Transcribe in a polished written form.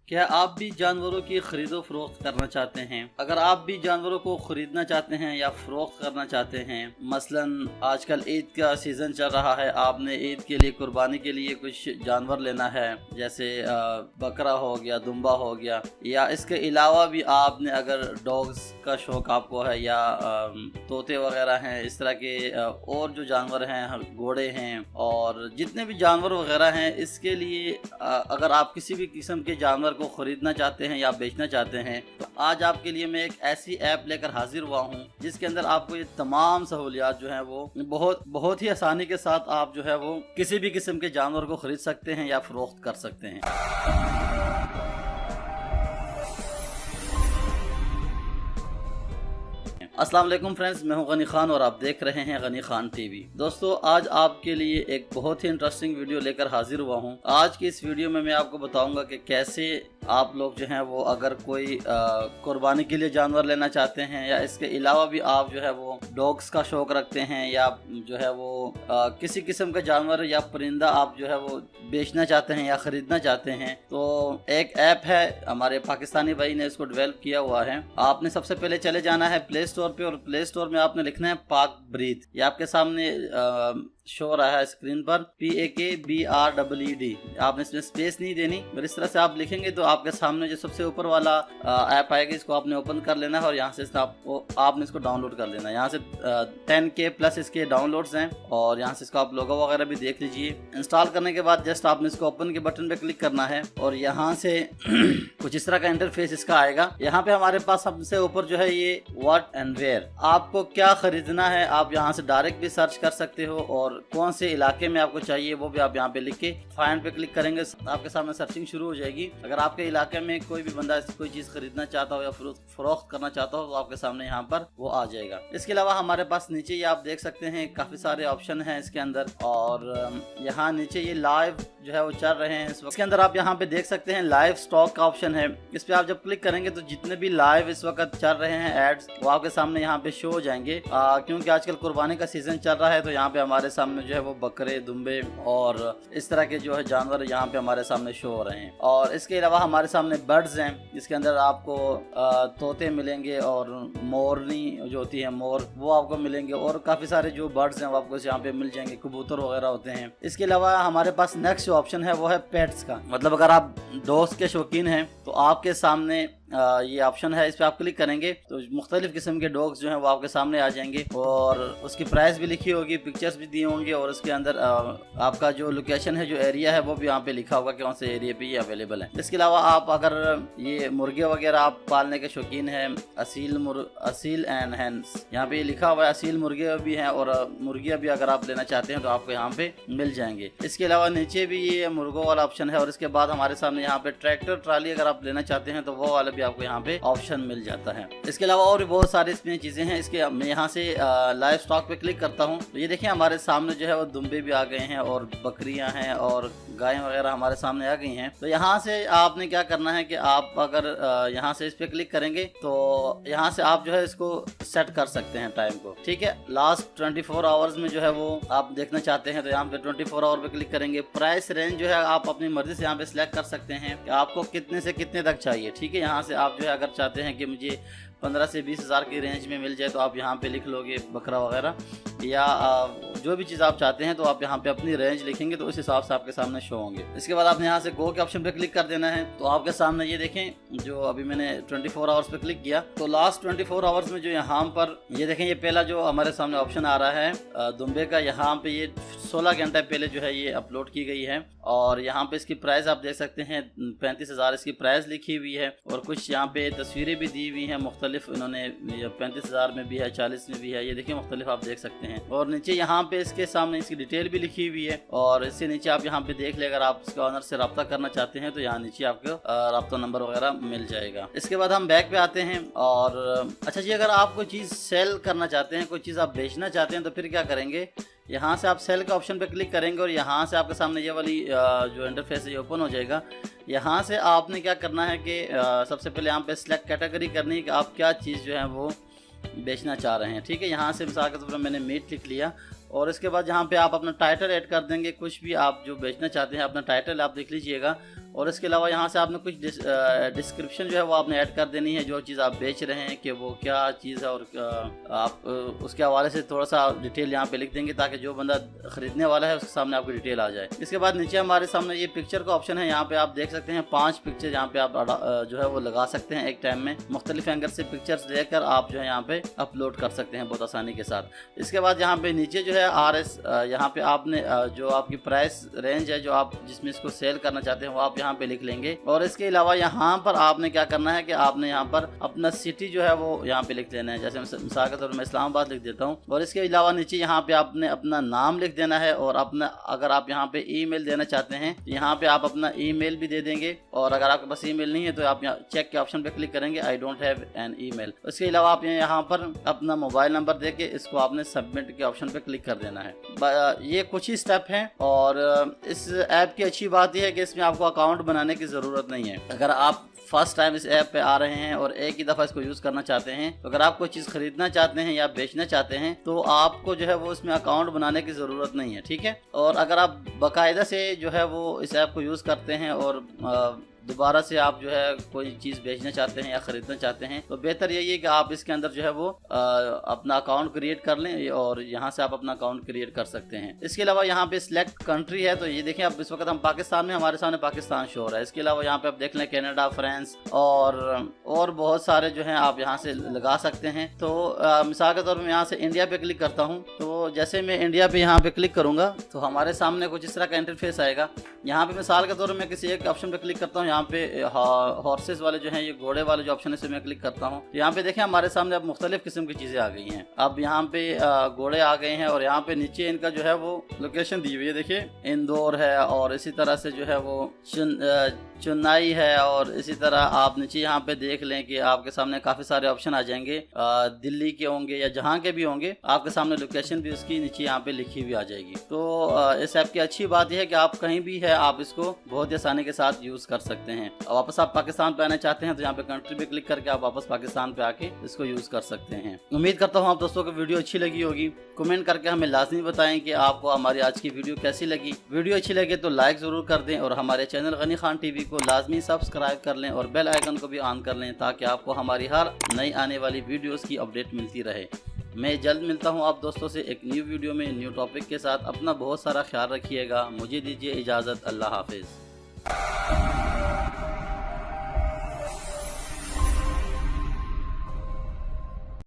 क्या आप भी जानवरों की खरीदो फरोख्त करना चाहते हैं? अगर आप भी जानवरों को खरीदना चाहते हैं या फरोख्त करना चाहते हैं, मसलन आजकल ईद का सीज़न चल रहा है, आपने ईद के लिए कुर्बानी के लिए कुछ जानवर लेना है, जैसे बकरा हो गया, दुम्बा हो गया, या इसके अलावा भी आपने अगर डॉग्स का शौक़ आपको है या तोते वगैरह हैं, इस तरह के और जो जानवर हैं, घोड़े हैं और जितने भी जानवर वगैरह हैं, इसके लिए अगर आप किसी भी किस्म के जानवर को खरीदना चाहते हैं या बेचना चाहते हैं, तो आज आपके लिए मैं एक ऐसी ऐप लेकर हाजिर हुआ हूं जिसके अंदर आपको ये तमाम सहूलियात जो हैं वो बहुत ही आसानी के साथ आप जो है वो किसी भी किस्म के जानवर को खरीद सकते हैं या फरोख्त कर सकते हैं। अस्सलाम वालेकुम फ्रेंड्स, मैं हूं गनी खान और आप देख रहे हैं गनी खान टीवी। दोस्तों, आज आपके लिए एक बहुत ही इंटरेस्टिंग वीडियो लेकर हाजिर हुआ हूं। आज की इस वीडियो में मैं आपको बताऊंगा कि कैसे आप लोग जो हैं वो अगर कोई कुर्बानी के लिए जानवर लेना चाहते हैं या इसके अलावा भी आप जो है वो डॉग्स का शौक़ रखते हैं या जो है वो किसी किस्म का जानवर या परिंदा आप जो है वो बेचना चाहते हैं या ख़रीदना चाहते हैं, तो एक ऐप है, हमारे पाकिस्तानी भाई ने इसको डेवलप किया हुआ है। आपने सबसे पहले चले जाना है प्ले स्टोर पे और प्ले स्टोर में आपने लिखना है पाक ब्रीथ। ये आपके सामने शो रहा है स्क्रीन पर, PAKBREED। आपने इसमें स्पेस नहीं देनी, और इस तरह से आप लिखेंगे तो आपके सामने जो सबसे ऊपर वाला ऐप आएगा, इसको आपने ओपन कर लेना है और यहाँ से आपने इसको डाउनलोड कर लेना है। यहाँ से 10K प्लस इसके डाउनलोड्स हैं और यहाँ से इसको आप लोगो वगैरह भी देख लीजिए। इंस्टॉल करने के बाद जस्ट आपने इसको ओपन के बटन पे क्लिक करना है और यहाँ से कुछ इस तरह का इंटरफेस इसका आएगा। यहाँ पे हमारे पास सबसे ऊपर जो है ये व्हाट एंड वेयर, आपको क्या खरीदना है आप यहाँ से डायरेक्ट भी सर्च कर सकते हो और कौन से इलाके में आपको चाहिए वो भी आप यहाँ पे लिख के फाइंड पे क्लिक करेंगे, आपके सामने सर्चिंग शुरू हो जाएगी। अगर आपके इलाके में कोई भी बंदा कोई चीज़ खरीदना चाहता हो या फरोख्त करना चाहता हो तो आपके सामने यहाँ पर वो आ जाएगा। इसके अलावा हमारे पास नीचे ये आप देख सकते हैं काफ़ी सारे ऑप्शन हैं इसके अंदर, और यहाँ नीचे ये लाइव जो है वो चल रहे हैं इस वक्त। इसके अंदर आप यहाँ पे देख सकते हैं लाइव स्टॉक का ऑप्शन है। इस पे आप जब क्लिक करेंगे तो जितने भी लाइव इस वक्त चल रहे हैं एड्स वो आपके सामने यहाँ पे शो हो जाएंगे, क्योंकि आजकल कुर्बानी का सीजन चल रहा है, तो यहाँ पे हमारे सामने जो है वो बकरे, दुम्बे और इस तरह के जो है जानवर यहाँ पे हमारे सामने शो हो रहे हैं। और इसके अलावा हमारे सामने बर्ड्स हैं, इसके अंदर आपको तोते मिलेंगे और मोरनी जो होती है मोर, वो आपको मिलेंगे, और काफ़ी सारे जो बर्ड्स हैं वो आपको यहाँ पे मिल जाएंगे, कबूतर वगैरह होते हैं। इसके अलावा हमारे पास नेक्स्ट ऑप्शन है वो है पेट्स का, मतलब अगर आप डॉग्स के शौकीन हैं तो आपके सामने ये ऑप्शन है, इस पे आप क्लिक करेंगे तो मुख्तलिफ किस्म के डॉग्स जो हैं वो आपके सामने आ जाएंगे और उसकी प्राइस भी लिखी होगी, पिक्चर्स भी दिए होंगे, और उसके अंदर आपका जो लोकेशन है, जो एरिया है, वो भी यहाँ पे लिखा होगा कि कौन से एरिया पे ये अवेलेबल है। इसके अलावा आप अगर ये मुर्गे वगैरह आप पालने के शौकीन हैं, असील एंड हैंस, यहाँ पे लिखा हुआ है, असील मुर्गे भी हैं और मुर्गियाँ भी अगर आप लेना चाहते हैं तो आपको यहाँ पे मिल जाएंगे। इसके अलावा नीचे भी ये मुर्गों वाला ऑप्शन है, और इसके बाद हमारे सामने यहाँ पे ट्रैक्टर ट्राली अगर आप लेना चाहते हैं तो वो वाला भी आपको यहाँ पे ऑप्शन मिल जाता है। इसके अलावा और भी बहुत सारे इसमें चीजें हैं। इसके मैं यहाँ से लाइव स्टॉक पे क्लिक करता हूँ तो ये देखिए हमारे सामने जो है वो दुम्बे भी आ गए हैं और बकरियां हैं और गायें वगैरह हमारे सामने आ गई हैं। तो यहाँ से आपने क्या करना है कि आप अगर यहाँ से इस पे क्लिक करेंगे तो यहाँ से आप जो है इसको सेट कर सकते हैं टाइम को, ठीक है। लास्ट 24 आवर्स में जो है वो आप देखना चाहते हैं तो यहाँ पे 24 आवर पे क्लिक करेंगे। प्राइस रेंज जो है आप अपनी मर्जी से यहाँ पे सिलेक्ट कर सकते हैं कि आपको कितने से कितने तक चाहिए, ठीक है। यहाँ से आप जो है अगर चाहते हैं कि मुझे 15 से 20 हज़ार की रेंज में मिल जाए तो आप यहाँ पे लिख लोगे बकरा वगैरह, या जो भी चीज़ आप चाहते हैं तो आप यहाँ पे अपनी रेंज लिखेंगे तो उस हिसाब से आपके सामने शो होंगे। इसके बाद आपने यहाँ से गो के ऑप्शन पे क्लिक कर देना है तो आपके सामने ये देखें, जो अभी मैंने 24 आवर्स पे क्लिक किया तो लास्ट 24 आवर्स में जो यहाँ पर ये देखें, ये पहला जो हमारे सामने ऑप्शन आ रहा है दुम्बे का, यहाँ पे ये 16 घंटे पहले जो है ये अपलोड की गई है और यहाँ पे इसकी प्राइस आप देख सकते हैं 35,000 इसकी प्राइस लिखी हुई है, और कुछ यहाँ पे तस्वीरें भी दी हुई हैं मुख्तलिफ, इन्होंने 35,000 में भी है, 40 में भी है, ये देखिए मुख्तलिफ आप देख सकते हैं। और नीचे यहाँ पे इसके सामने इसकी डिटेल भी लिखी हुई है, और इससे नीचे आप यहाँ पे देख ले, अगर आप इसके ऑनर से रब्ता करना चाहते हैं तो यहाँ नीचे आपको रब्ता नंबर वगैरह मिल जाएगा। इसके बाद हम बैक पे आते हैं, और अच्छा जी, अगर आप कोई चीज़ सेल करना चाहते हैं, कोई चीज़ आप बेचना चाहते हैं तो फिर क्या करेंगे, यहाँ से आप सेल के ऑप्शन पे क्लिक करेंगे और यहाँ से आपके सामने ये वाली जो इंटरफेस है ये ओपन हो जाएगा। यहाँ से आपने क्या करना है कि सबसे पहले यहाँ पे सिलेक्ट कैटेगरी करनी है कि आप क्या चीज़ जो है वो बेचना चाह रहे हैं, ठीक है। यहाँ से मिसाल के तौर पर मैंने मीट लिख लिया, और इसके बाद यहाँ पे आप अपना टाइटल ऐड कर देंगे, कुछ भी आप जो बेचना चाहते हैं अपना टाइटल आप लिख लीजिएगा, और इसके अलावा यहाँ से आपने कुछ डिस्क्रिप्शन जो है वो आपने ऐड कर देनी है, जो चीज़ आप बेच रहे हैं कि वो क्या चीज़ है, और आप उसके हवाले से थोड़ा सा डिटेल यहाँ पे लिख देंगे ताकि जो बंदा खरीदने वाला है उसके सामने आपकी डिटेल आ जाए। इसके बाद नीचे हमारे सामने ये पिक्चर का ऑप्शन है, यहाँ पे आप देख सकते हैं 5 पिक्चर यहाँ पे आप जो है वो लगा सकते हैं एक टाइम में। मुख्तलिफ एंगल से पिक्चर्स लेकर आप जो है यहाँ पे अपलोड कर सकते हैं बहुत आसानी के साथ। इसके बाद यहाँ पे नीचे जो है RS, यहाँ पे आपने जो आपकी प्राइस रेंज है जो आप जिसमें इसको सेल करना चाहते हैं वो आप यहाँ पे लिख लेंगे। और इसके अलावा यहाँ पर आपने क्या करना है कि आपने यहाँ पर अपना सिटी जो है वो यहाँ पे लिख देना है। जैसे मिसाल के तौर पर मैं इस्लामाबाद लिख देता हूँ, और इसके अलावा नीचे यहाँ पे आपने अपना नाम लिख देना है, और अपना अगर आप यहाँ पे ईमेल देना चाहते हैं यहाँ पे आप अपना ईमेल भी दे देंगे, और अगर आपके पास ईमेल नहीं है तो आप यहाँ चेक के ऑप्शन पे क्लिक करेंगे, I don't have an email. इसके अलावा आप यहाँ पर अपना मोबाइल नंबर देके इसको आपने सबमिट के ऑप्शन पे क्लिक कर देना है। ये कुछ ही स्टेप हैं, और इस ऐप की अच्छी बात यह है कि इसमें आपको अकाउंट बनाने की ज़रूरत नहीं है। अगर आप फर्स्ट टाइम इस ऐप पे आ रहे हैं और एक ही दफ़ा इसको यूज़ करना चाहते हैं, तो अगर आप कोई चीज़ खरीदना चाहते हैं या बेचना चाहते हैं तो आपको जो है वो इसमें अकाउंट बनाने की ज़रूरत नहीं है, ठीक है। और अगर आप बाकायदा से जो है वो इस ऐप को यूज़ करते हैं और दोबारा से आप जो है कोई चीज़ बेचना चाहते हैं या ख़रीदना चाहते हैं, तो बेहतर यही है कि आप इसके अंदर जो है वो अपना अकाउंट क्रिएट कर लें, और यहाँ से आप अपना अकाउंट क्रिएट कर सकते हैं। इसके अलावा यहाँ पे सिलेक्ट कंट्री है, तो ये देखें अब इस वक्त हम पाकिस्तान में, हमारे सामने पाकिस्तान शो हो रहा है। इसके अलावा यहाँ पे आप देख लें कनाडा, फ्रांस और बहुत सारे जो हैं आप यहाँ से लगा सकते हैं। तो मिसाल के तौर पर मैं यहाँ से इंडिया पे क्लिक करता हूँ, तो जैसे मैं इंडिया पे यहाँ पे क्लिक करूँगा तो हमारे सामने कुछ इस तरह का इंटरफेस आएगा। यहाँ पे मिसाल के तौर पर मैं किसी एक ऑप्शन पे क्लिक करता हूँ, यहाँ पे हॉर्सेस वाले जो हैं, ये घोड़े वाले जो ऑप्शन है इसे मैं क्लिक करता हूँ, तो यहाँ पे देखें हमारे सामने अब मुख्तलिफ किस्म की चीज़ें आ गई हैं। अब यहाँ पे घोड़े आ गए हैं, और यहाँ पे नीचे इनका जो है वो लोकेशन दी हुई है, देखिए इंदौर है, और इसी तरह से जो है वो चेन्नई है, और इसी तरह आप नीचे यहाँ पे देख लें कि आपके सामने काफ़ी सारे ऑप्शन आ जाएंगे, दिल्ली के होंगे या जहाँ के भी होंगे, आपके सामने लोकेशन भी उसकी नीचे यहाँ पे लिखी हुई आ जाएगी। तो इस ऐप की अच्छी बात यह है कि आप कहीं भी है आप इसको बहुत ही आसानी के साथ यूज़ कर सकते हैं। वापस आप पाकिस्तान पे आना चाहते हैं तो यहाँ पे कंट्री पे क्लिक करके आप वापस पाकिस्तान पे आके इसको यूज़ कर सकते हैं। उम्मीद करता हूँ आप दोस्तों को वीडियो अच्छी लगी होगी। कमेंट करके हमें लाजमी बताएं कि आपको हमारी आज की वीडियो कैसी लगी। वीडियो अच्छी लगे तो लाइक ज़रूर कर दें, और हमारे चैनल गनी खान टीवी को लाजमी सब्सक्राइब कर लें और बेल आइकन को भी ऑन कर लें, ताकि आपको हमारी हर नई आने वाली वीडियोज़ की अपडेट मिलती रहे। मैं जल्द मिलता हूं आप दोस्तों से एक न्यू वीडियो में न्यू टॉपिक के साथ। अपना बहुत सारा ख्याल रखिएगा। मुझे दीजिए इजाज़त। अल्लाह हाफिज़।